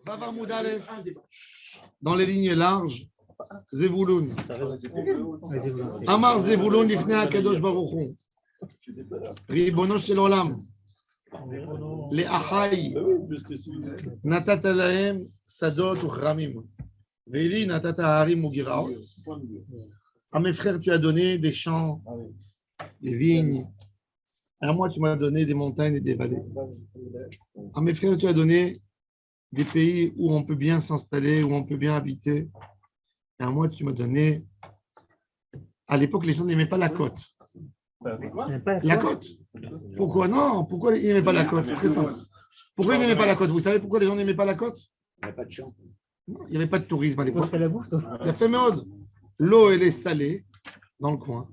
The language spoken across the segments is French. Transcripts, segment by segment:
Bava Moudalef, dans les lignes larges, Zevulun. Amar Zevulun lifnei HaKadosh Baruch Hu. Ribono shel olam. לאחיי נתת להם שדות וכרמים, ולי נתת הערים וגרעות. À mes frères, tu as donné des champs, des vignes. À moi, tu m'as donné des montagnes et des vallées. À mes frères, tu as donné des pays où on peut bien s'installer, où on peut bien habiter. Et à moi, tu m'as donné... À l'époque, les gens n'aimaient pas la côte. La côte. Pourquoi? Non, pourquoi ils n'aimaient pas la côte? C'est très simple. Pourquoi ils n'aimaient pas la côte? Vous savez pourquoi les gens n'aimaient pas la côte? Il n'y a pas de champ. Non, il n'y avait pas de tourisme à l'époque. Il a fait mode. L'eau, elle est salée dans le coin.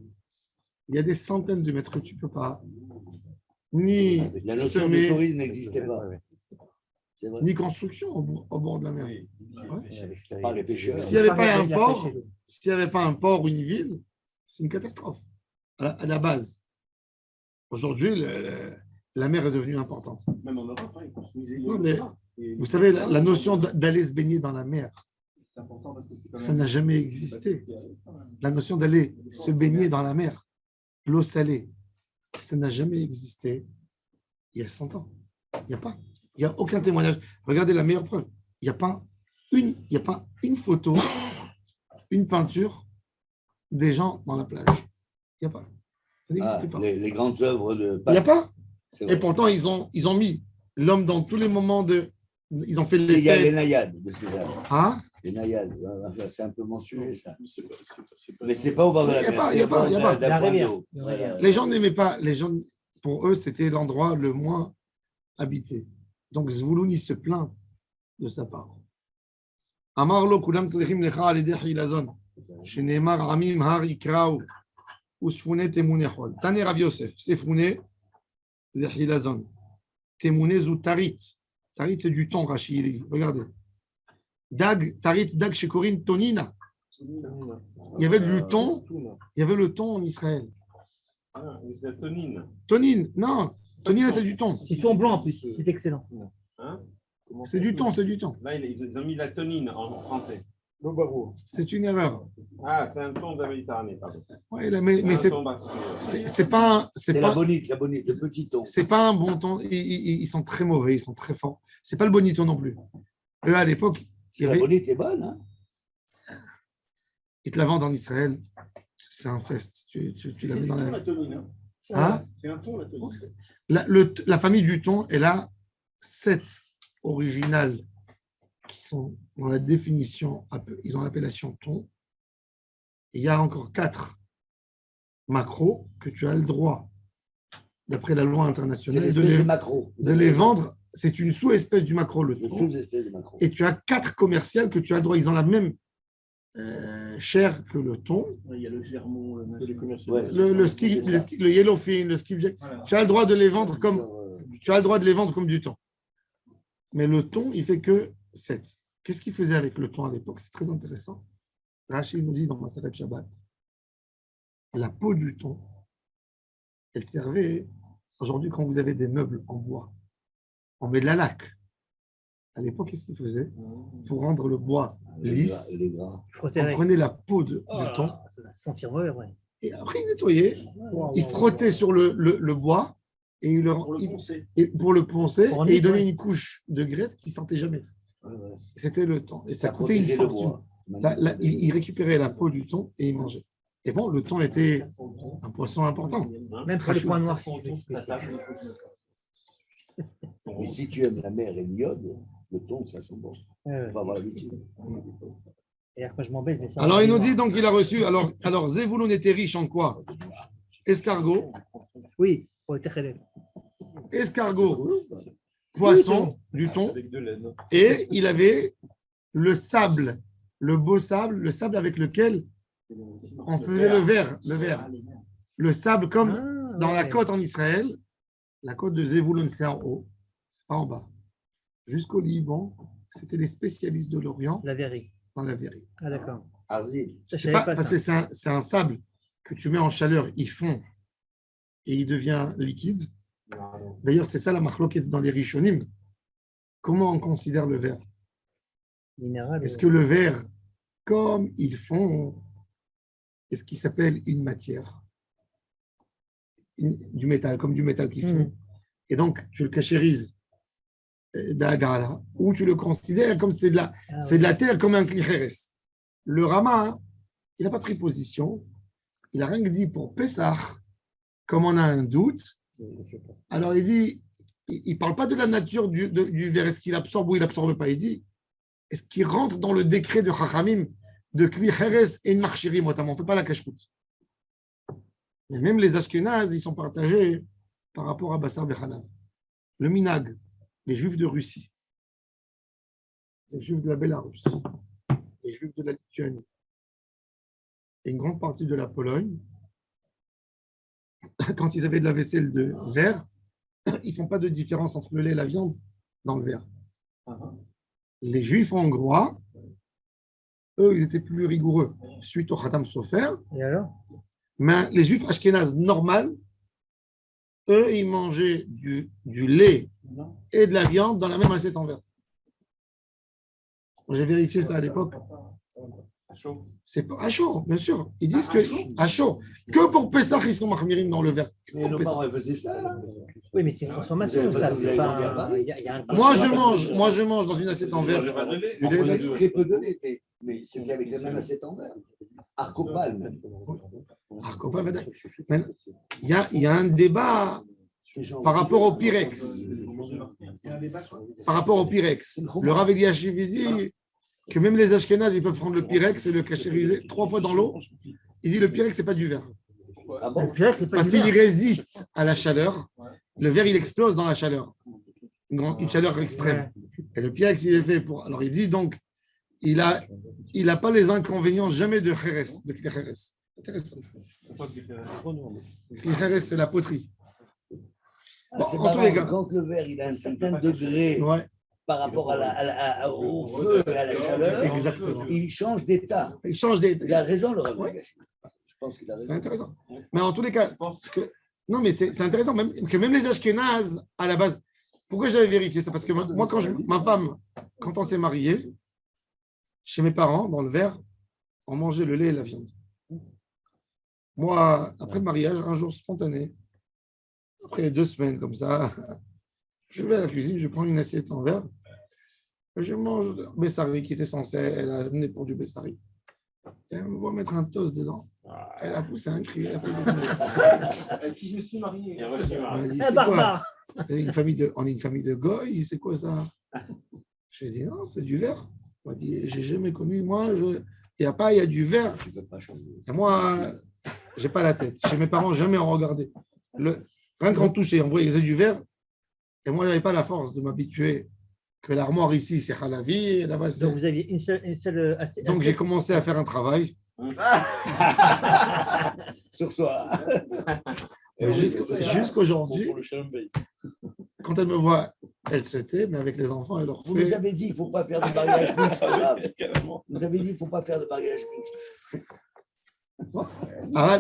Il y a des centaines de mètres que tu ne peux pas ni la notion semer, de tourisme n'existait pas. ni construction au bord de la mer. Par les pêcheurs. S'il n'y avait pas un port ou une ville, c'est une catastrophe à la base. Aujourd'hui, la mer est devenue importante. Même en Europe, ils construisaient. Non, mais vous savez, la notion d'aller se baigner dans la mer, ça n'a jamais existé. La notion d'aller se baigner dans la mer, l'eau salée, ça n'a jamais existé il y a 100 ans. Il n'y a aucun témoignage. Regardez la meilleure preuve. Il n'y a pas une photo, une peinture des gens dans la plage. Il n'y a pas. Ça n'existe pas. Les grandes œuvres de... Il n'y a pas. Et pourtant, ils ont mis l'homme dans tous les moments de... Ils ont fait Il y a les naïades de César. Hein? Les naïades, c'est un peu mon sujet, ça. Mais c'est pas au bord de la mer. Il n'y a pas. La rivière. Les gens n'aimaient pas. Les gens, pour eux, c'était l'endroit le moins habité. Donc, Zvouloun, il se plaint de sa part. Amarlo kulam tzrichim lecha al-yedei chilazon, sheneemar amim har ikrau, usfune temune chol. Tane Rav Yosef, sefune ze chilazon. Temune zu tarit. Tarit, c'est du thon, Rachid. Regardez. Tarit, dag chez Corinne, tonina. Il y avait du thon. Il y avait le thon en Israël. Tonine. Tonine, non. Tonine, c'est du thon. C'est thon blanc en plus, c'est excellent. Hein? C'est du thon, c'est du thon. Là, ils ont mis la tonine en français. C'est une erreur. Ah, c'est un thon de la Méditerranée. Ouais, mais c'est pas la bonite, le petit thon. C'est pas un bon thon. Ils sont très mauvais, ils sont très forts. C'est pas le bonito non plus. Eux, à l'époque, la bonite est bonne. Hein, ils te la vendent en Israël. C'est un fest. Tu la mets dans la tonine. Hein? C'est un thon, la tonine. La famille du thon, elle a 7 originales qui sont dans la définition, ils ont l'appellation thon. Il y a encore 4 macros que tu as le droit, d'après la loi internationale, de les vendre. C'est une sous-espèce du maquereau, le thon. Et tu as 4 commerciales que tu as le droit. Ils ont la même chair que le thon. Il y a le germon, le yellowfin, le skipjack. Voilà. Tu as le droit de les vendre comme du thon. Mais le thon, il fait que 7. Qu'est-ce qu'il faisait avec le thon à l'époque? C'est très intéressant. Rachid nous dit dans Maseret Shabbat, la peau du thon, elle servait, aujourd'hui quand vous avez des meubles en bois, on met de la laque. À l'époque, qu'est-ce qu'il faisait? Pour rendre le bois lisse, on prenait la peau du thon. Ça va sentir mauvais, ouais. Et après, il nettoyait, il frottait sur le bois et pour le poncer, et il donnait une couche de graisse qui ne sentait jamais. C'était le thon. Et ça coûtait une fortune. Il récupérait la peau du thon et il mangeait. Et bon, le thon était un poisson important. Même pour les points noirs. Mais si tu aimes la mer et l'iode, le thon, ça sent bon. On va avoir l'habitude. Et après, je m'embête. Alors, il nous dit donc qu'il a reçu. Alors Zevulun était riche en quoi? Escargot. Oui, pour le Techelel. Escargot, poisson, du thon. Et il avait le sable, le beau sable, le sable avec lequel on faisait le verre. Le sable comme dans la côte en Israël. La côte de Zevulun, c'est en haut, c'est pas en bas. Jusqu'au Liban, c'était les spécialistes de l'Orient. La verrerie. Dans la verrerie. Ah, d'accord. C'est pas parce que c'est un sable que tu mets en chaleur, il fond et il devient liquide. D'ailleurs, c'est ça la machloket dans les Rishonim. Comment on considère le verre? Minéral. Est-ce que le verre, comme ils font, est ce qui s'appelle une matière, du métal, comme du métal qu'ils font, et donc tu le cachérises, ou tu le considères comme c'est de la terre, comme un clichérès. Le Rama, il n'a pas pris position, il n'a rien que dit pour Pessah, comme on a un doute, alors il dit, il ne parle pas de la nature du verre, est-ce qu'il absorbe ou il n'absorbe pas, il dit, est-ce qu'il rentre dans le décret de Chachamim de Kli Cheres et Marchirim, notamment, on ne fait pas la cache-route. Mais même les Ashkénazes, ils sont partagés par rapport à Bassar Bechanav. Le Minag, les Juifs de Russie, les Juifs de la Bélarus, les Juifs de la Lituanie et une grande partie de la Pologne, quand ils avaient de la vaisselle de verre, ils ne font pas de différence entre le lait et la viande dans le verre. Les Juifs hongrois, eux, ils étaient plus rigoureux suite au Khatam Sofer. Et alors? Mais les Juifs ashkénazes normales, eux, ils mangeaient du lait et de la viande dans la même assiette en verre. J'ai vérifié ça à l'époque. À chaud. C'est pas à chaud, bien sûr. Ils disent que à chaud. Que pour Pessah, ils sont mahmirim dans le verre. Mais nos parents faisaient ça. Oui, mais c'est une transformation, ça. C'est pas. Il y a un Moi, je mange dans une assiette en verre. On prenait très peu de lait, mais c'était avec la même assiette en verre. Arcopal, même. Il y a un débat par rapport au Pyrex. Par rapport au Pyrex. Le Rav Eliashiv dit que même les Ashkénazes, ils peuvent prendre le Pyrex et le cachériser 3 fois dans l'eau. Il dit le Pyrex, ce n'est pas du verre. Ah bon? Parce qu'il résiste à la chaleur. Le verre, il explose dans la chaleur. Une chaleur extrême. Et le Pyrex, il est fait pour. Alors, il dit donc, il n'a pas les inconvénients jamais de Kheres, de Kheres. Intéressant. Kheres, c'est la poterie. Bon, C'est en tous les cas. quand le verre il a un certain degré Ouais, par rapport au feu et à la chaleur, exactement. il change d'état. Il change des. Il a raison, le Rav. Ouais. Je pense qu'il a raison. C'est intéressant. Mais en tous les cas, non, mais c'est intéressant que même les Ashkénazes, à la base, pourquoi j'avais vérifié ça? Parce que moi, ma femme, quand on s'est mariés, chez mes parents, dans le verre, on mangeait le lait et la viande. Moi, après le mariage, un jour spontané, après 2 semaines comme ça, je vais à la cuisine, je prends une assiette en verre, je mange le Bessari qui était censé, elle a amené pour du Bessari. Et elle me voit mettre un toast dedans. Elle a poussé un cri. Elle a poussé un cri. Avec qui je me suis marié. Elle m'a dit, c'est quoi? On est une famille de goy, c'est quoi ça? Je lui ai dit, non, c'est du verre. Elle m'a dit, j'ai jamais connu, moi, il n'y a du verre. Tu ne peux pas changer. Et moi, j'ai pas la tête. Chez mes parents, jamais on regardait. Rien qu'on touchait, on voyait du verre. Et moi, je n'avais pas la force de m'habituer que l'armoire ici, c'est Halavi. Et là-bas, c'est... Donc, vous aviez une seule Donc, j'ai commencé à faire un travail. Sur soi. Jusqu'aujourd'hui, quand elle me voit, elle se tait, mais avec les enfants, elle leur Vous nous fait. avez dit qu'il ne faut pas faire de mariage mixte. Vous avez dit qu'il ne faut pas faire de mariage mixte.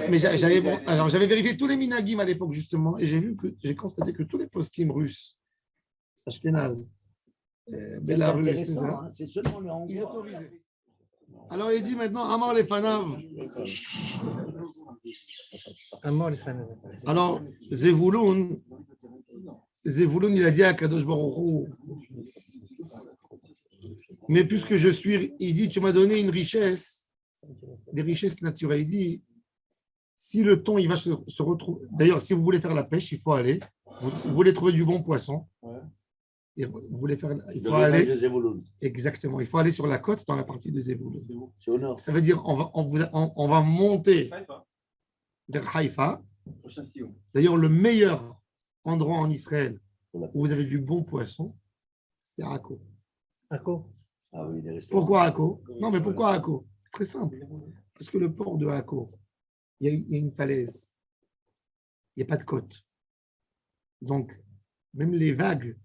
Mais j'avais vérifié tous les minagim à l'époque, justement, et j'ai constaté que tous les poskim russes, Ashkenaz, C'est Bélarus, intéressant, hein, c'est seulement les ils Hongrois. autorisaient. Alors il dit maintenant, Amar les Fanav. Un mort, les fans. Alors, Zevulun, il a dit à Kadosh Baruch Hu, mais puisque je suis, il dit, tu m'as donné une richesse, des richesses naturelles. Il dit, si le thon, il va se retrouver. D'ailleurs, si vous voulez faire la pêche, il faut aller. Vous voulez trouver du bon poisson. Et vous voulez faire, il faut aller. Exactement. Il faut aller sur la côte dans la partie de Zevulun. C'est au nord. Ça veut dire on va monter vers Haïfa. D'ailleurs, le meilleur endroit en Israël où vous avez du bon poisson, c'est Akko. Akko. Ah oui, des restaurants. Pourquoi Akko? Non, mais pourquoi Akko? C'est très simple. Parce que le port de Akko, il y a une falaise. Il n'y a pas de côte. Donc, même les vagues,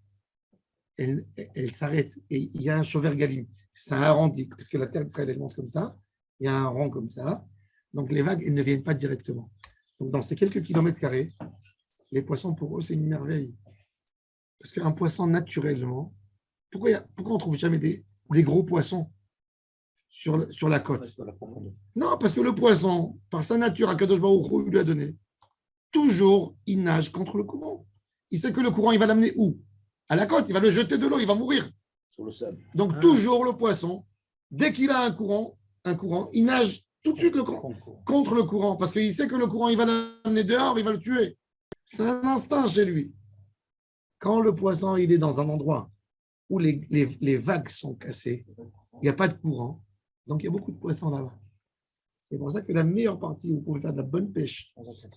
elles s'arrêtent. Et il y a un Shover Galim. C'est un arrondi, parce que la terre d'Israël, elle monte comme ça. Il y a un rond comme ça. Donc, les vagues, elles ne viennent pas directement. Donc, dans ces quelques kilomètres carrés, les poissons, pour eux, c'est une merveille. Parce qu'un poisson, naturellement, pourquoi on ne trouve jamais des gros poissons sur la côte. Non, parce que le poisson, par sa nature, Akadosh Baruch Hu lui a donné, toujours, il nage contre le courant. Il sait que le courant, il va l'amener où? À la côte, il va le jeter de l'eau, il va mourir. Sur le sable. Donc, toujours le poisson, dès qu'il a un courant, il nage tout de suite contre le courant, parce qu'il sait que le courant, il va l'amener dehors, il va le tuer. C'est un instinct chez lui. Quand le poisson, il est dans un endroit où les vagues sont cassées, il n'y a pas de courant, donc il y a beaucoup de poissons là-bas. C'est pour ça que la meilleure partie où vous pouvez faire de la bonne pêche,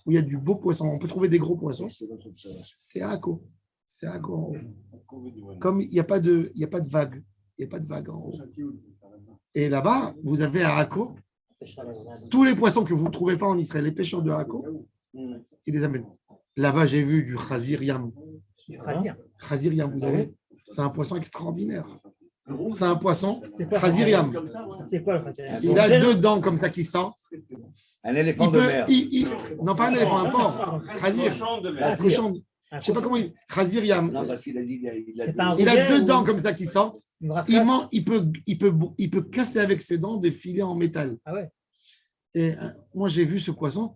où il y a du beau poisson, on peut trouver des gros poissons, c'est à Akko. C'est à Akko en haut. Comme il n'y a pas de vague, il n'y a pas de vague en haut. Et là-bas, vous avez à Akko, tous les poissons que vous ne trouvez pas en Israël, les pêcheurs de Akko, ils les amènent. Là-bas, j'ai vu du Khazir Yam. Khazir Yam, vous avez, c'est un poisson extraordinaire. C'est un poisson Khazir Yam. C'est quoi le Khazir Yam? Il a deux dents comme ça qui sortent. Un éléphant de mer. Non, pas un éléphant, un porc. Khazir. Un cochon. Je ne sais pas comment il. Khazir Yam. Non, parce qu'il a dit Il a deux dents comme ça qui sortent. Il peut casser avec ses dents des filets en métal. Ah ouais. Et moi, j'ai vu ce poisson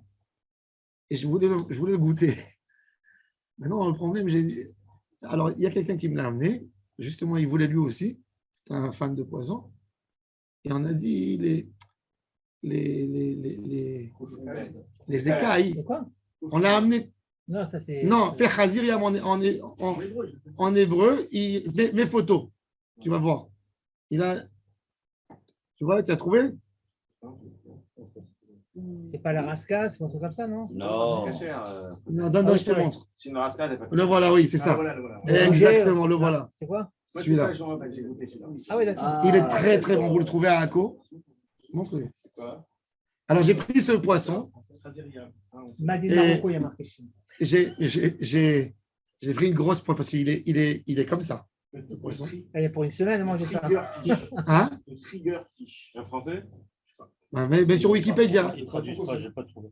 et je voulais le goûter. Maintenant, le problème, alors, il y a quelqu'un qui me l'a amené. Justement, il voulait lui aussi. C'était un fan de poisson. Et on a dit les écailles. On l'a amené. Non, ça c'est. Non, fais Khazir Yam en hébreu. Mes photos. Tu vas voir. Tu vois, tu as trouvé? C'est pas la rascasse ou un truc comme ça, non? Non. Non, donne, je te montre. C'est une rascade. Le voilà, oui, c'est ça. Voilà. Exactement, le voilà. C'est quoi? Celui-là. Ah oui, d'accord. Il est très, très bon. Vous le trouvez à Akko. Montre-lui. Alors, j'ai pris ce poisson. Made in Marocco, il y a marqué. J'ai pris une grosse poêle parce qu'il est comme ça. Le poisson. Il y a pour une semaine, moi, j'ai fait Hein? Le trigger fish. En français? Mais sur Wikipédia. Ils traduisent pas, j'ai pas trouvé.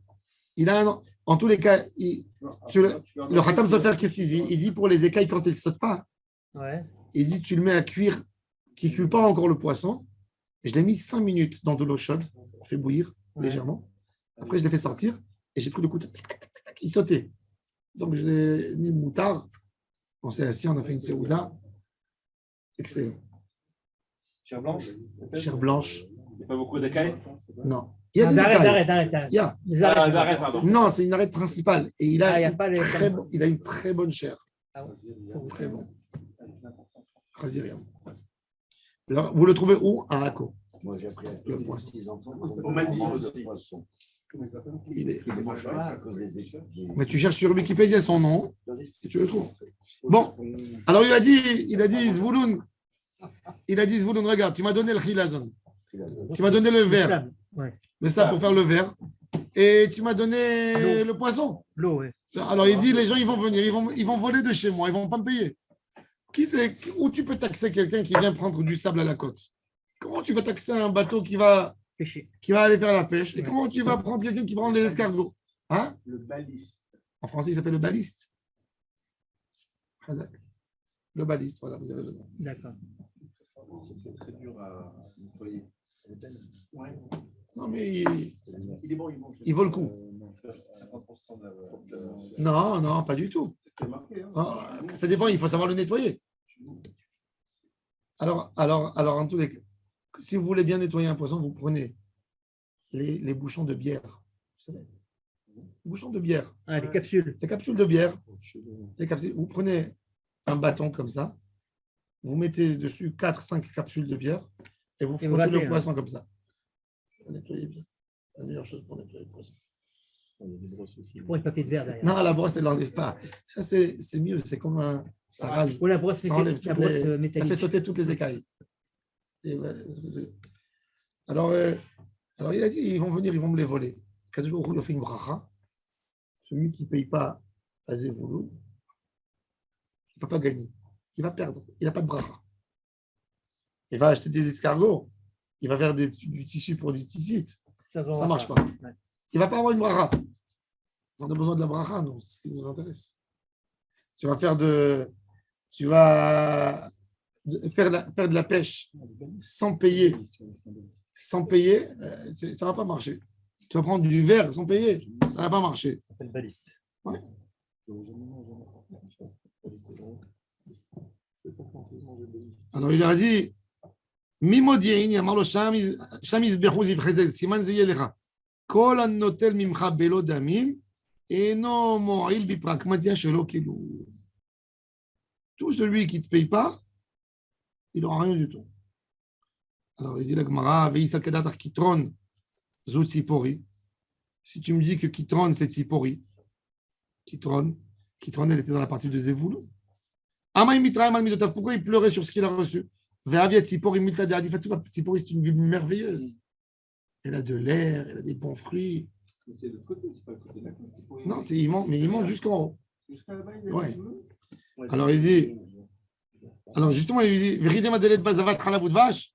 Il a un. En tous les cas, le Khatam Sofer, qu'est-ce qu'il dit? Il dit pour les écailles, quand elles ne sautent pas, Ouais. il dit tu le mets à cuire, qui ne cuit pas encore le poisson. Je l'ai mis 5 minutes dans de l'eau chaude, fait bouillir légèrement. Après, je l'ai fait sortir et j'ai pris le couteau, il sautait. Donc, je l'ai mis moutard. On s'est assis, on a fait une séouda. Excellent. Chair blanche? Chair blanche. Il n'y a pas beaucoup d'écailles? Non. Il y a des écailles. D'arrêt. Il y a. Des arêtes. D'arrêt, pardon. Non, c'est une arête principale. Et il a, il y a pas les- il a une très bonne chair. Ah ouais. Très bon. Khaziriam. Alors, vous le trouvez où? À Akko. Moi, j'ai appris à Le poisson. petits enfants. Au Maldives de poisson. Il est... Ils ne mangent pas à cause des écailles. Mais tu cherches sur Wikipédia son nom et tu le trouves. Bon, alors il a dit Zvouloun. Il a dit Zvouloun, regarde, tu m'as donné le chilazon. Tu m'as donné le verre. Ouais. Le sable pour faire le verre. Et tu m'as donné le poisson. L'eau, ouais. Alors il dit, les gens, ils vont venir, ils vont voler de chez moi, ils ne vont pas me payer. Où tu peux taxer quelqu'un qui vient prendre du sable à la côte? Comment tu vas taxer un bateau qui va aller faire la pêche? Et comment tu vas prendre quelqu'un qui prend les escargots? Hein? Le baliste. En français, il s'appelle le baliste. Le baliste, voilà, vous avez le nom. D'accord. C'est très dur à nettoyer. Ouais. Non, mais Il est bon, il mange. il vaut le coup. 50% de Non, pas du tout. C'était marqué. Hein. Ah, ça dépend, il faut savoir le nettoyer. Alors, en tous les cas, si vous voulez bien nettoyer un poisson, vous prenez les bouchons de bière. Vous savez, bouchons de bière. Ah, les capsules. Les capsules de bière. Vous prenez un bâton comme ça, vous mettez dessus 4-5 capsules de bière et vous frottez battez, le poisson comme ça. Vous nettoyez bien. La meilleure chose pour nettoyer le poisson. Pour une papier de verre derrière. Non, la brosse, elle n'enlève pas. Ça, c'est mieux. C'est comme un. Ça rase. Ou la brosse, Ça enlève toutes ça métallique. fait sauter toutes les écailles. Alors, il a dit, ils vont venir, ils vont me les voler. Quand jour il fait une bracha, celui qui ne paye pas à Zevouloun, il ne peut pas gagner. Il va perdre. Il n'a pas de bracha. Il va acheter des escargots. Il va faire du tissu pour des tisites. Ça ne marche pas. Ouais. Il ne va pas avoir une bracha. On a besoin de la bracha, non, c'est ce qui nous intéresse. Tu vas faire de la pêche sans payer, ça ne va pas marcher. Tu vas prendre du verre sans payer, ça ne va pas marcher. Ça s'appelle baliste. Ouais. Alors il leur a dit Mimodiain, Yamarlo Shamis Behuziv Chezel, Siman Zeyelecha, Kol Anotel Mimcha Belo Damim, Eno Mo'il Biprakmatia Shelo Kilou. Tout celui qui ne te paye pas, il n'aura rien du tout. Alors il dit la Gemara, Veisa Kedatar Kitron, Zut Sipori. Si tu me dis que Kitron, c'est Sipori, Kitron, elle était dans la partie de Zévoulou. Pourquoi il pleurait sur ce qu'il a reçu? Tzipori, c'est une ville merveilleuse. Elle a de l'air, elle a des bons fruits. C'est de l'autre côté, c'est pas le côté de la côte. Non, il monte jusqu'en haut. Jusqu'à là-bas, il y a Ouais. du boulot. Alors il dit, justement, il dit, vérité ma délai de bazavat khalavut vache.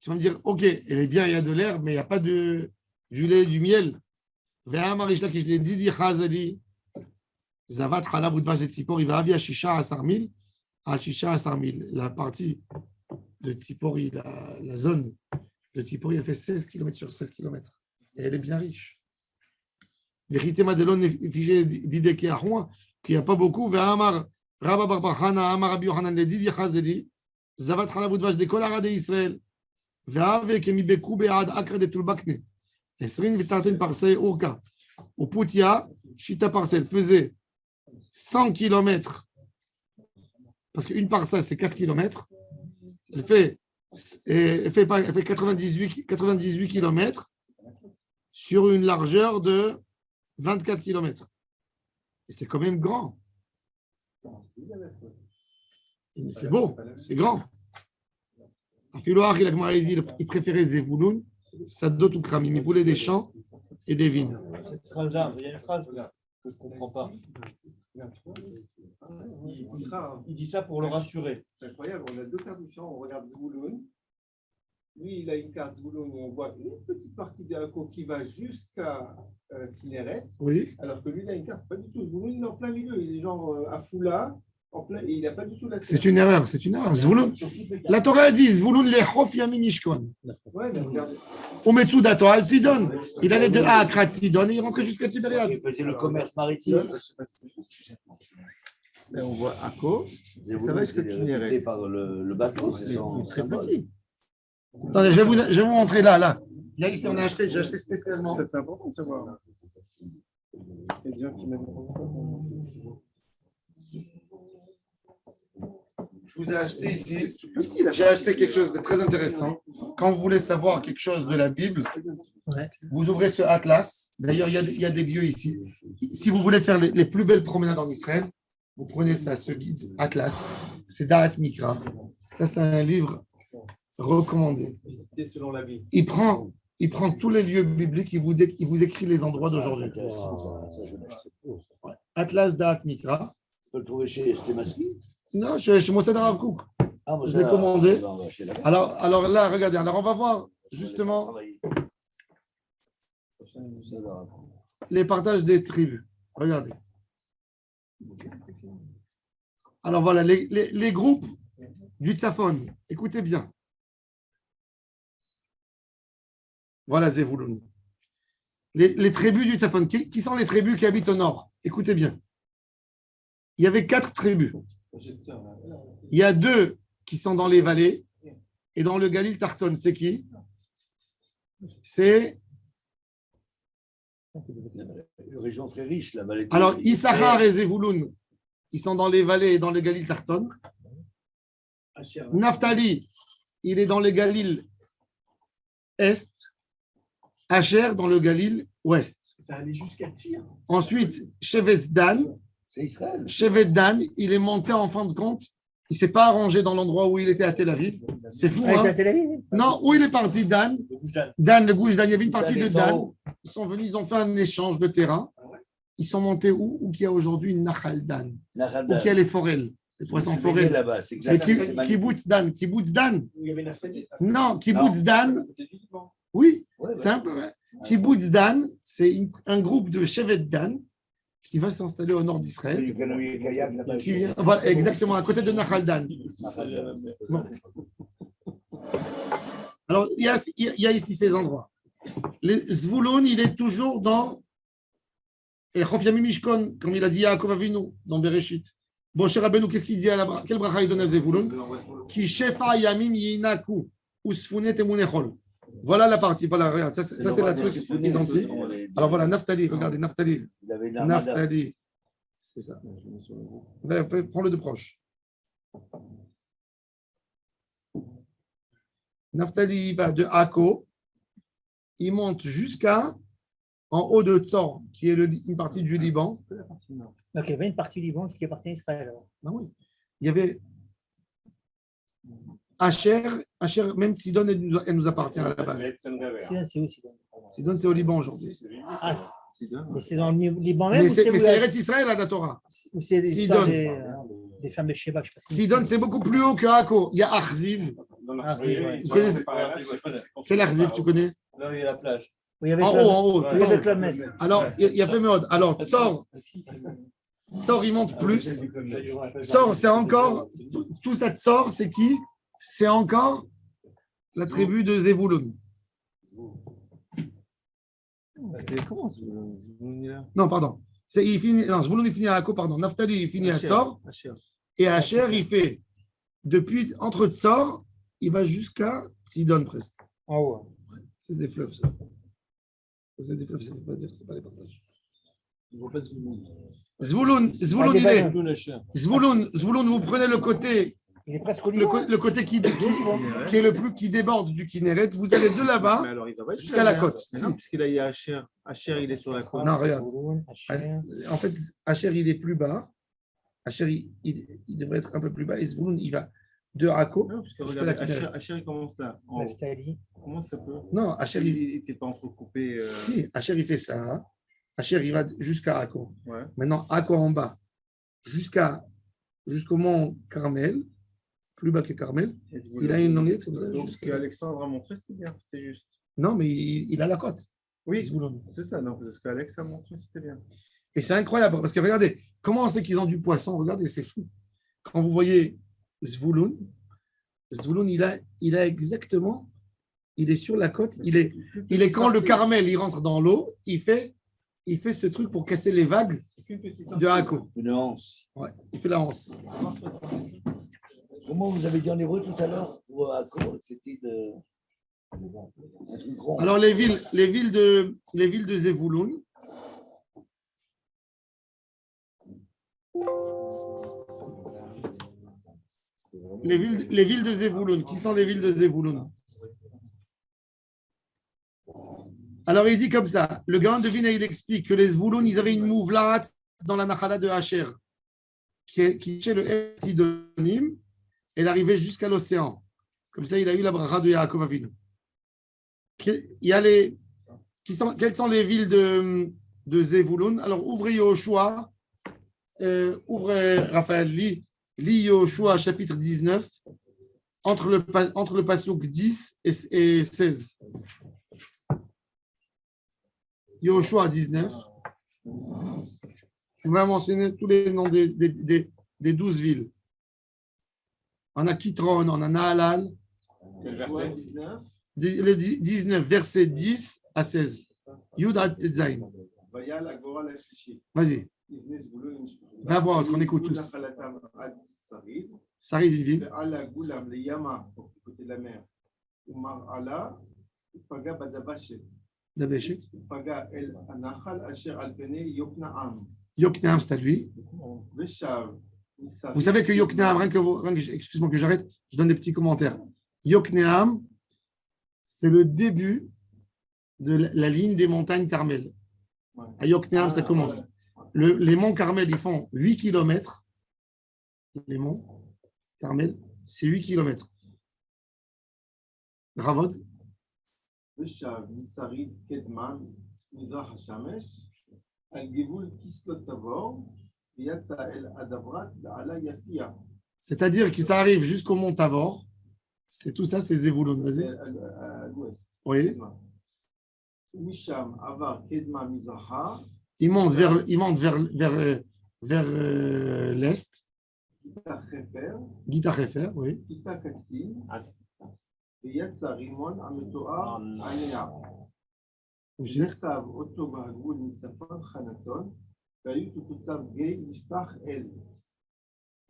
Tu vas me dire, ok, elle est bien, il y a de l'air, mais il n'y a pas du lait, du miel. Ve'amarish qui je l'ai dit, chazadi. Zavat khalavut vache de Tzipori, il va à Shisha à Sarmil. À Shisha à Sarmil. La partie de Tzipori, la zone de Tzipori, elle fait 16 km sur 16 km. Et elle est bien riche. Vérité Madelon figé d'idée à Rouen, qu'il n'y a pas beaucoup. Ve'amar Rabba Barbachana, Amar Rabbi Yohanan, le dit, Chazedi, Zavat Halavut Vash de Kolara de Israël. Ve'ave Kemi Bekou Be'ad Akre de Tulbakne. Esrin Vitarten Parsei Urka. Au Poutia, Chita Parcel faisait 100 km. Parce qu'une parcelle, c'est 4 km. Elle fait 98 km sur une largeur de 24 km. Et c'est quand même grand. C'est beau, c'est grand. Il préférait Zevouloun, Sadot ou Kramim. Il voulait des champs et des vignes. Cette phrase-là, il y a une phrase que je ne comprends pas. Il dit ça pour le rassurer. C'est incroyable, on a deux cartes différentes. On regarde Zvouloun. Lui, il a une carte Zvouloun où on voit une petite partie d'Arco qui va jusqu'à Kinneret. Oui. Alors que lui, il a une carte pas du tout. Zvouloun, il est en plein milieu. Il est genre à Foula, et il n'a pas du tout la. C'est une erreur, c'est une erreur. Zvouloun. La Torah a dit Zvouloun lechof yamin yishkon. Ouais, mais regardez. Umetsudato al Sidon. Il allait de Akrat Sidon et il rentrait jusqu'à Tibériade. Il faisait le commerce maritime. Et on voit Akko. Ça va jusqu'à Kinneret. Par le bateau, c'est son Très symbole. petit. Attendez, je vais vous montrer là. Là, ici, j'ai acheté spécialement. Ça, c'est important de savoir. Et dire qu'il m'a Je vous ai acheté ici. J'ai acheté quelque chose de très intéressant. Quand vous voulez savoir quelque chose de la Bible, vous ouvrez ce atlas. D'ailleurs, il y a des lieux ici. Si vous voulez faire les plus belles promenades en Israël, vous prenez ça, ce guide atlas. C'est Da'at Mikra. Ça, c'est un livre recommandé. visiter selon la Bible. Il prend tous les lieux bibliques, il vous écrit les endroits d'aujourd'hui. Ouais. Atlas Da'at Mikra. Tu peux le trouver chez Stemaski. Non, chez Mossad Rav Kook. Ah, moi, Je l'ai commandé. on va acheter là-bas. Alors là, regardez, alors on va voir justement les partages des tribus. Regardez. Alors voilà, les groupes du Tzafon. Écoutez bien. Voilà Zevouloun. Les tribus du Tzafon. Qui sont les tribus qui habitent au nord? Écoutez bien. Il y avait 4 tribus. Il y a 2 qui sont dans les vallées et dans le Galil Tarton. C'est qui? C'est. Une région très riche, la vallée. Alors, Issachar et Zevouloun, ils sont dans les vallées et dans le Galil Tarton. Naphtali, il est dans le Galil Est. Asher dans le Galil Ouest. Ça allait jusqu'à Tyr. Ensuite, Shevet Dan. C'est Israël. Shevet Dan, il est monté en fin de compte. Il ne s'est pas arrangé dans l'endroit où il était à Tel Aviv. C'est fou, hein? Non, où il est parti, Dan? Dan, le Gouj Dan, il y avait une partie de Dan. Ils sont venus, ils ont fait un échange de terrain. Ils sont montés où qu'il y a aujourd'hui Nahal Dan. Où qu'il y a les forelles, les poissons forêts. Là-bas, c'est C'est exactement. Kibbutz Dan. Kibbutz Dan? Il y avait Naphtali. Non, Kibbutz Dan. Oui, c'est un peu vrai. Kibbutz Dan, c'est un groupe de Shevet Dan qui va s'installer au nord C'est d'Israël. du canoë-kayak là-bas. Qui vient, voilà, exactement, à côté de Nachaldan. Bon. Alors, il y a ici ces endroits. Les Zvouloun, il est toujours dans et Chof Yamim Mishkon, comme il a dit Yaakov Avinu dans Bereshit. Bon, cher Rabbeinu, qu'est-ce qu'il dit à la quel bracha il donne à Zvouloun? Ki Shefa Yamim Yinaku Usfunet Emunechol. Voilà la partie. Voilà, regarde, ça c'est la truc identique. Alors voilà, Naphtali, regardez, Naphtali. Il avait une armada. Naphtali. C'est ça. Prends-le de proche. Naphtali va de Akko, il monte jusqu'à en haut de Tzor, qui est une partie du Liban. Donc, il y avait une partie du Liban qui appartenait à Israël. Alors. Ah oui. Il y avait Asher, même Sidon, elle nous appartient à la base. Sidon, c'est où Sidon? Sidon, c'est au Liban aujourd'hui. Ah, mais c'est dans le Liban même Mais ou c'est où Eretz Israël, la Torah. ou c'est l'histoire Sidon. des femmes de Sheba, je sais pas si- Sidon, c'est beaucoup plus haut que Akko. Il y a Achziv. Vous connaissez quel Achziv, tu connais? Là, il y a la plage. Oui, il y avait En le- haut, en haut. oui, il y avait le Club Med. Alors, il y a fait mode. Alors, Tzor, il monte plus. Tzor, c'est encore. Tout ça, Tzor, c'est qui? C'est encore la tribu de Zevulun. Comment ce Non, pardon. Il finit, non, Zvulun, il finit à Akko, pardon. Naphtali, il finit à Tzor. Et Asher, il fait, depuis, entre Tzor, il va jusqu'à Sidon presque. En haut. C'est des fleuves, ça. C'est des fleuves, ça ne veut pas dire, c'est pas des partages. Zvulun, il est. Zvulun, vous prenez le côté, Il est presque au Liban. le côté qui est le plus qui déborde du Kinneret. Vous allez de là-bas Mais alors, il va pas être jusqu'à la côte. Mais non, puisqu'il a Asher. Asher, il est sur la côte. Non, regarde. Asher. En fait, Asher, il est plus bas. Asher, il devrait être un peu plus bas. Et Zvulun, il va de Akko. Non, puisque jusqu'à regarde, la Kinneret. Asher, il commence là. En haut. Naphtali. Comment ça peut? Non, Asher, Il n'était pas entrecoupé. si, Asher, il fait ça. Hein. Asher, il va jusqu'à Akko. Ouais. Maintenant, Akko en bas, jusqu'au mont Carmel, plus bas que Carmel. Et Il a une languette comme ça. Donc, ce qu'Alexandre a montré, c'était bien. C'était juste. Non, mais il a la côte. Oui, Zvulun. c'est ça. Donc, ce qu'Alex a montré, c'était bien. Et c'est incroyable parce que regardez, comment on sait qu'ils ont du poisson? Regardez, c'est fou. Quand vous voyez Zvulun, il a exactement, il est sur la côte. Il est quand le Carmel, il rentre dans l'eau, il fait ce truc pour casser les vagues de Akko. Une anse. Ouais, il fait la hanse. Comment vous avez dit en hébreu tout à l'heure? Ou à quoi? C'était un truc rond. Alors les villes de Zevulun. Les villes de Zevulun. Qui sont les villes de Zevulun? Alors il dit comme ça. Le Gaon de Vilna, il explique que les Zvulun, ils avaient une mouvlat dans la Nachala de Asher, qui est chez le Sidonim, et elle arrivait jusqu'à l'océan. Comme ça, il a eu la bracha de Yaakov Avinu. Il y a quelles sont les villes de Zevulun? Alors, ouvrez Yoshua, ouvrez Raphaël, lis Yoshua chapitre 19, entre le passouk 10 et 16. Yoshua 19. Je vais mentionner tous les noms des 12 villes. On a Kitron, on a Nahalal. Quel verset 19. Le 19, verset 10 à 16. Yudat Tetzain. Vas-y. Va voir, on écoute tous. Sarid, une ville. Dabéché. Yokneam, c'est à lui. Vous savez que Yokneam, excuse-moi que j'arrête, je donne des petits commentaires. Yokneam, c'est le début de la ligne des montagnes Carmel. À Yokneam, ça commence. Les monts Carmel, ils font 8 km. Les monts Carmel, c'est 8 km. Ravod. C'est-à-dire que ça arrive jusqu'au mont Tavor. C'est tout ça, c'est Zevulun. Vas-y. À l'ouest. Oui. Misham, Avar, Kedma, Mizaha, il monte vers l'est. כיתה חפר, Gita Hefer, oui. כיתה קצין, ויצא רימון המתואר על נייר. נסב אותו בגבול מצפון חנתון, והיו תוצב גיא משטח אל.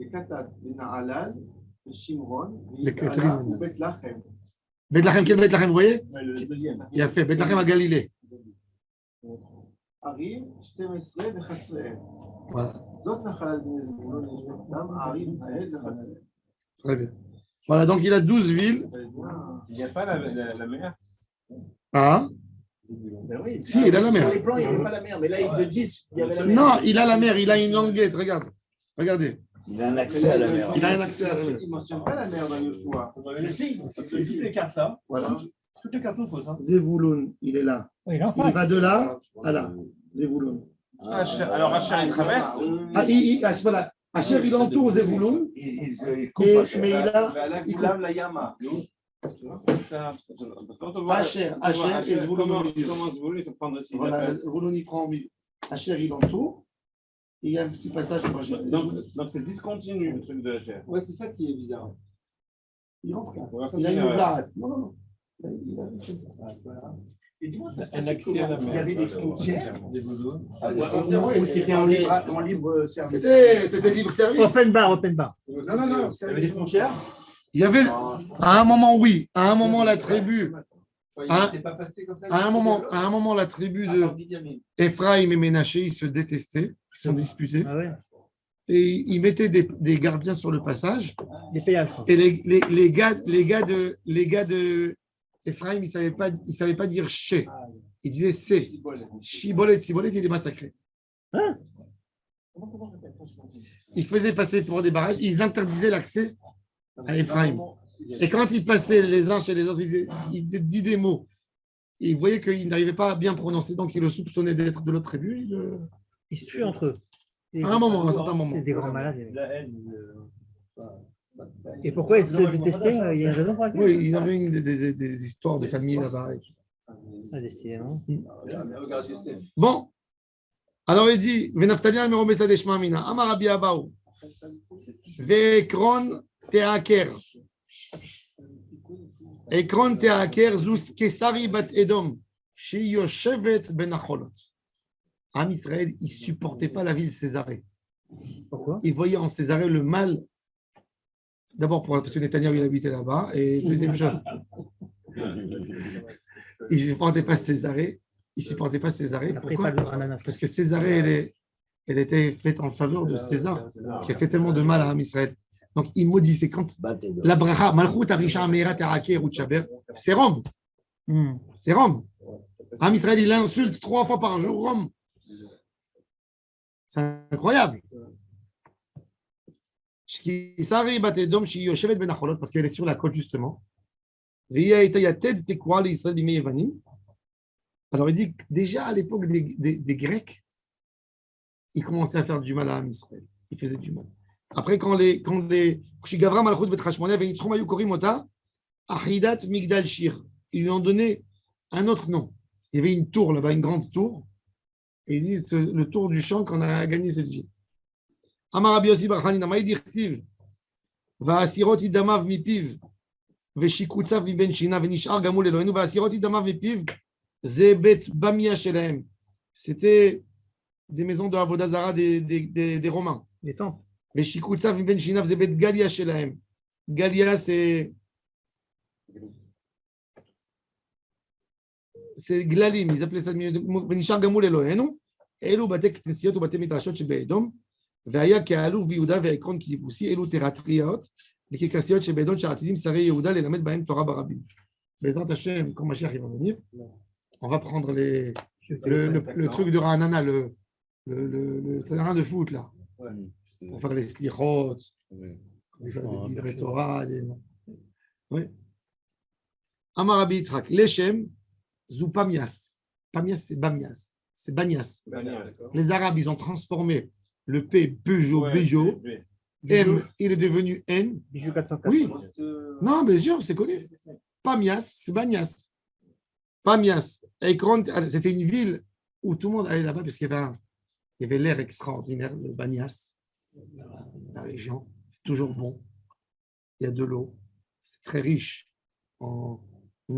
וכתת בנעלל ושמרון, ויתעלה ובית לחם. Beth Lachem, quel Beth Lachem, vous voyez? Le deuxième. Il a fait Beth Lachem à Galilée. ערים 12 וחצריהם. Voilà, זאת נחלת בני זבולון לשבטם, הערים האל וחצריהם. très bien. Voilà, donc il a 12 villes. Il n'y a pas la mer. Hein? Ben oui. Si, il a la mer. Sur les plans, il n'y avait pas la mer, mais là, ils le disent, il y avait la mer. Non, il a la mer, il a une languette, regarde. Regardez. Il a un accès à la mer. Il a un accès à la mer. Il ne mentionne pas la mer dans Yoshua. Mais si, C'est toutes les cartes là. Voilà. Toutes les cartes sont fausses. Hein. Zevulun, il est là. Oui, là, Il va de là à là. Zevulun. Alors Rachel il traverse. Ah, voilà. Asher, il entoure Zevulun. Il coupe Et, Asher. mais il a ועלה גבולם לימה. Quand on voit Asher et Zevulun au milieu. Comment Zvoulun il faut prendre aussi. Voilà, Zevulun, il prend au milieu. Asher, il entoure. Et il y a un petit passage pour Asher. Donc c'est discontinu le truc de Rachel. Ouais, c'est ça qui est bizarre. Il rentre là. Ouais, ça, Il a c'est une une- ouvlate. Non, non, non. Il a comme ça. Et dis-moi, ça se Un passait accès à la comment? mer. Il y avait des frontières. Ah, les frontières, Ou oui, c'était en libre service? C'était libre service. Open bar, open bar. Non, non, non. Il y avait des frontières. Il y avait, à un moment, oui. À un moment, la tribu. Ouais, Hein? il s'est pas passé comme ça. À un moment, la tribu de Ephraïm et Ménaché, ils se détestaient, ils se sont disputés. Ah ouais. Et ils mettaient des gardiens sur le passage. Les péages. quoi. Et les gars de Ephraïm, ils ne savaient pas dire chez. Ils disaient c'est. Shibolet, il est massacré. Ils faisaient passer pour des barrages, ils interdisaient l'accès à Ephraïm. Et quand ils passaient les uns chez les autres, ils disaient des mots. Et ils voyaient qu'ils n'arrivaient pas à bien prononcer, donc ils le soupçonnaient d'être de l'autre tribu. Ils se tuent entre eux. À un moment, à un certain moment. C'est des grands malades. La haine. Et pourquoi ils se détestaient? Il y a une raison pour laquelle? Oui, ils avaient des histoires de famille là-bas. et tout ça. Ah, décidément. Regarde Yosef. Bon, alors il dit Venaftali al meromesa deshma mina, Amar Rabbi Abahu, Ve'ekron te'aker. Ekron te'aker zus kesari bat Edom, sheyoshevet ben acholot. Am Israël, il ne supportait pas la ville de Césarée. Pourquoi? Il voyait en Césarée le mal. D'abord parce que Netanyahu il habitait là-bas, et deuxième chose, il ne supportait pas Césarée. Il ne supportait pas Césarée. Après, Pourquoi? pas le ananas. Parce que Césarée, elle était faite en faveur de César, qui a fait tellement de mal à Am Israël. Donc, il maudissait quand la bracha, Malchut Arisha Meira Terake Rouchaber, c'est Rome. C'est Rome. Am Israël, il insulte 3 fois par jour Rome. C'est incroyable. Parce qu'elle est sur la côte, justement. Alors, il dit que déjà à l'époque des Grecs, ils commençaient à faire du mal à Am Israël. Ils faisaient du mal. Après, quand les ils lui ont donné un autre nom. Il y avait une tour là-bas, une grande tour. Et ils disent le tour du champ qu'on a gagné cette ville. Amar Rabbi Yossi bar Hanina, ma yidirtiv, va'asirot idamav mipiv, ve'shikutzav miben shina, ve'nishar gamul Eloheinu, va'asirot idamav mipiv, ze bet bamia shelahem. C'était des maisons de Avodah Zara des Romains. Les temples. Ve'shikutzav miben shina, ze bet galia shelahem. Galia, c'est Glalim, ils appelaient ça Venishar Gamul Eloheinu, Elu Bate Knesiot ou Bate Midrashot Shebe'edom, והיה כאלוף ביהודה והעקרון כיבוסי, אלו תרטריות וככסיות שבעדות שעתידים שרי יהודה ללמד בהם תורה ברבים. בעזרת השם, quand Mashiach va venir, on va prendre le truc de Ranana, le terrain de foot là, pour faire les slichot, pour faire des livrets Torah. Oui. Amar Rabbi Yitzhak, Leshem, Zou Pamias. Pamias, c'est Bamias. C'est Banias. Les Arabes, ils ont transformé le P, Peugeot, Bijou. M, il est devenu N. Bijou 404. Oui. Non, bien sûr, c'est connu. Pamias, c'est Banias. Pamias. Ekron, c'était une ville où tout le monde allait là-bas parce qu'il y avait l'air extraordinaire, le Banias, la région, c'est toujours bon. Il y a de l'eau, c'est très riche en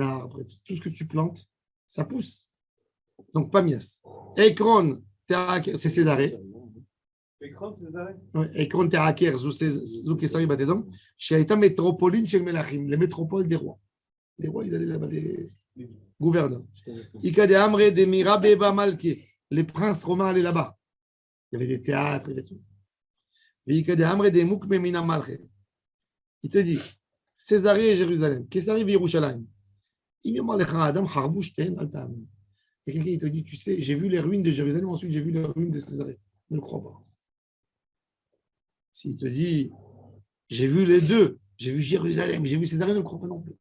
arbres, tout ce que tu plantes, ça pousse. Donc, Pamias. Ekron, c'est Césarée. Écran, c'est ça? Ekron Teraker, Zoukesari Batedom, Shaita métropoline chez Melachim, les métropoles des rois. Les rois, ils allaient là-bas, les gouverneurs. Ikade Amre de Mirabeba Malke, les princes romains allaient là-bas. Il y avait des théâtres, il y avait tout. Ikade Amre de Moukme Mina Malche. Il te dit, Césarée et Jérusalem, Késari et Yerushalayim. Il y a quelqu'un qui te dit, tu sais, j'ai vu les ruines de Jérusalem, ensuite j'ai vu les ruines de Césarée. Ne le crois pas. S'il te dit, j'ai vu les deux, j'ai vu Jérusalem, j'ai vu Césarée, ne le crois pas non plus.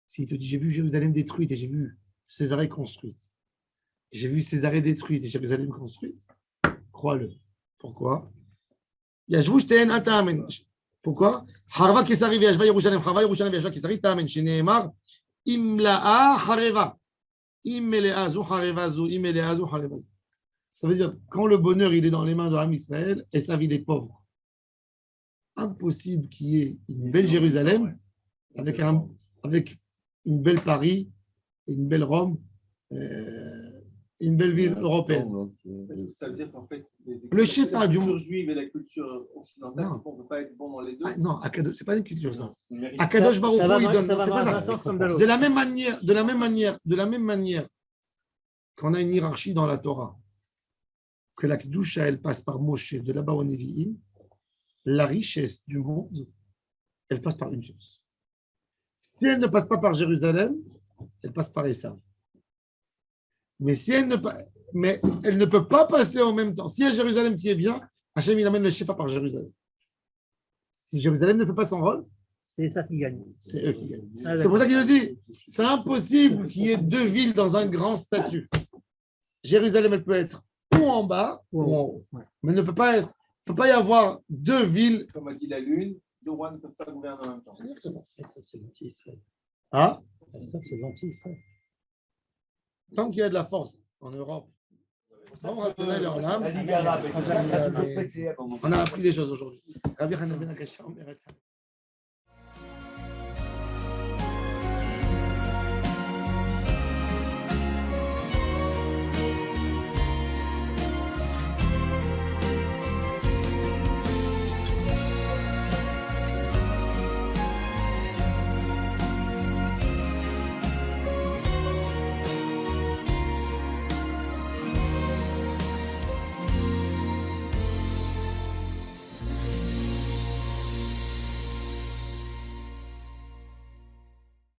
S'il te dit, j'ai vu Jérusalem détruite et j'ai vu Césarée construite, j'ai vu Césarée détruite et Jérusalem construite, crois-le. Pourquoi? Pourquoi? Harva Kesari Viashva Yerushalem, Harva Yerushalem Viashva Kesari Tamen, Sheneemar, Imla'a Hareva, Immelea Zu Hareva Zu, Immelea Zu Hareva Zu. Ça veut dire, quand le bonheur il est dans les mains de Ham Israël et sa vie des pauvres, impossible qu'il y ait une belle Jérusalem avec une belle Paris, une belle Rome, une belle ville européenne. Est-ce que ça veut dire qu'en fait, Le Shefa la du culture monde. juive et la culture occidentale, Non. on ne peut pas être bon dans les deux. Ah, non, c'est pas une culture ça. Mérite. Akadosh Baruch Ça va Hu, il dans- donne. ça va C'est dans pas un ça. sens comme dans l'autre. De la même manière qu'on a une hiérarchie dans la Torah, que la Kedusha, elle passe par Moshe, de là-bas au Nevi'im, la richesse du monde, elle passe par une chose. Si elle ne passe pas par Jérusalem, elle passe par Esav. Mais elle ne peut pas passer en même temps. Si il y a Jérusalem qui est bien, Hachem, il amène le Shefa par Jérusalem. Si Jérusalem ne fait pas son rôle, C'est ça qui gagne. c'est eux qui gagnent. Ah, C'est pour ça qu'il nous dit, c'est impossible qu'il y ait deux villes dans un grand statut. Jérusalem, elle peut être ou en bas ou en haut. Ouais. Mais il ne peut pas y avoir deux villes. Comme a dit la Lune, deux rois ne peuvent pas gouverner en même temps. Exactement. Ça, c'est l'anti-Israël. Ah, Ça, c'est l'anti-Israël. tant qu'il y a de la force en Europe, on a appris des choses aujourd'hui. Rabbi Hanan ben Akashia,